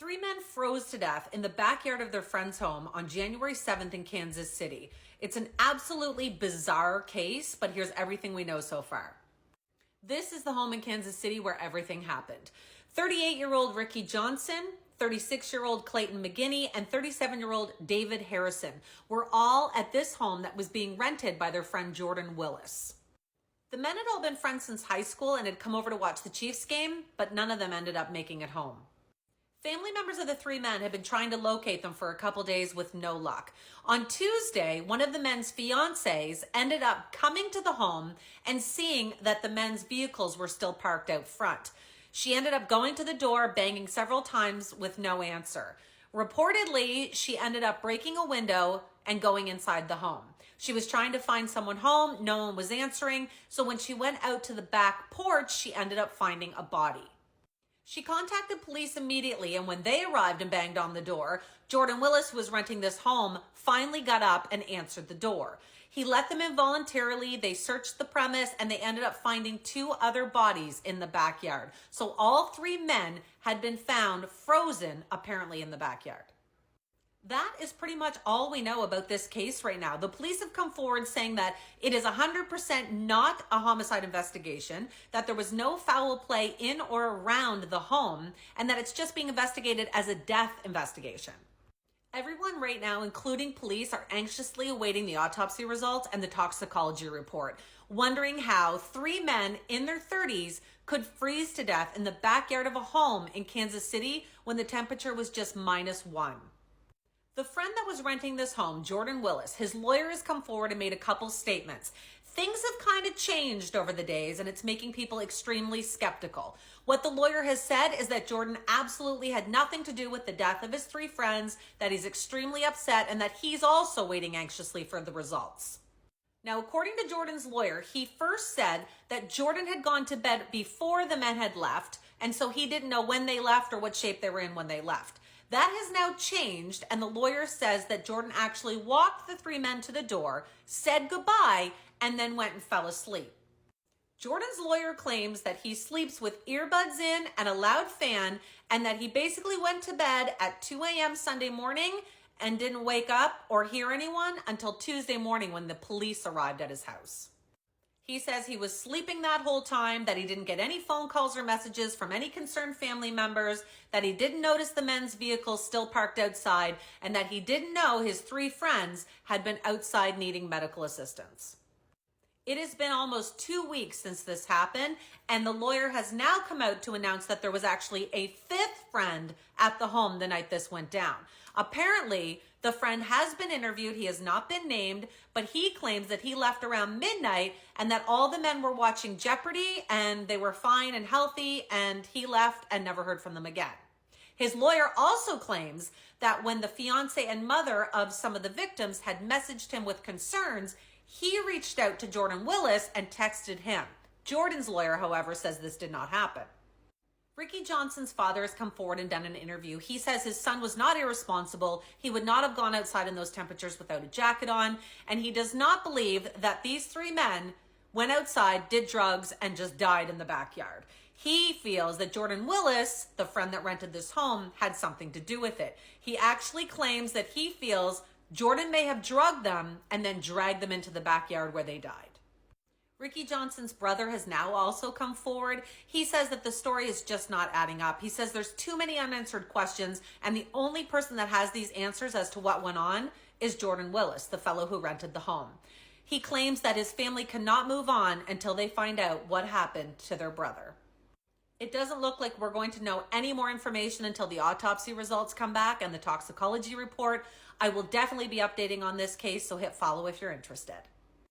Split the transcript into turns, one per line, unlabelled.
Three men froze to death in the backyard of their friend's home on January 7th in Kansas City. It's an absolutely bizarre case, but here's everything we know so far. This is the home in Kansas City where everything happened. 38-year-old Ricky Johnson, 36-year-old Clayton McGeeney, and 37-year-old David Harrison were all at this home that was being rented by their friend Jordan Willis. The men had all been friends since high school and had come over to watch the Chiefs game, but none of them ended up making it home. Family members of the three men had been trying to locate them for a couple days with no luck. On Tuesday, one of the men's fiancés ended up coming to the home and seeing that the men's vehicles were still parked out front. She ended up going to the door, banging several times with no answer. Reportedly, she ended up breaking a window and going inside the home. She was trying to find someone home. No one was answering. So when she went out to the back porch, she ended up finding a body. She contacted police immediately, and when they arrived and banged on the door, Jordan Willis, who was renting this home, finally got up and answered the door. He let them in voluntarily. They searched the premise, and they ended up finding two other bodies in the backyard. So all three men had been found frozen, apparently, in the backyard. That is pretty much all we know about this case right now. The police have come forward saying that it is 100% not a homicide investigation, that there was no foul play in or around the home, and that it's just being investigated as a death investigation. Everyone right now, including police, are anxiously awaiting the autopsy results and the toxicology report, wondering how three men in their 30s could freeze to death in the backyard of a home in Kansas City when the temperature was just -1. The friend that was renting this home, Jordan Willis, his lawyer has come forward and made a couple statements. Things have kind of changed over the days, and it's making people extremely skeptical. What the lawyer has said is that Jordan absolutely had nothing to do with the death of his three friends, that he's extremely upset, and that he's also waiting anxiously for the results. Now, according to Jordan's lawyer, he first said that Jordan had gone to bed before the men had left, and so he didn't know when they left or what shape they were in when they left. That has now changed, and the lawyer says that Jordan actually walked the three men to the door, said goodbye, and then went and fell asleep. Jordan's lawyer claims that he sleeps with earbuds in and a loud fan, and that he basically went to bed at 2 a.m. Sunday morning and didn't wake up or hear anyone until Tuesday morning when the police arrived at his house. He says he was sleeping that whole time, that he didn't get any phone calls or messages from any concerned family members, that he didn't notice the men's vehicles still parked outside, and that he didn't know his three friends had been outside needing medical assistance. It has been almost 2 weeks since this happened, and the lawyer has now come out to announce that there was actually a fifth friend at the home the night this went down. Apparently, the friend has been interviewed. He has not been named, but he claims that he left around midnight and that all the men were watching Jeopardy and they were fine and healthy, and he left and never heard from them again. His lawyer also claims that when the fiance and mother of some of the victims had messaged him with concerns, he reached out to Jordan Willis and texted him. Jordan's lawyer, however, says this did not happen. Ricky Johnson's father has come forward and done an interview. He says his son was not irresponsible. He would not have gone outside in those temperatures without a jacket on. And he does not believe that these three men went outside, did drugs, and just died in the backyard. He feels that Jordan Willis, the friend that rented this home, had something to do with it. He actually claims that he feels Jordan may have drugged them and then dragged them into the backyard where they died. Ricky Johnson's brother has now also come forward. He says that the story is just not adding up. He says there's too many unanswered questions, and the only person that has these answers as to what went on is Jordan Willis, the fellow who rented the home. He claims that his family cannot move on until they find out what happened to their brother. It doesn't look like we're going to know any more information until the autopsy results come back and the toxicology report. I will definitely be updating on this case, so hit follow if you're interested.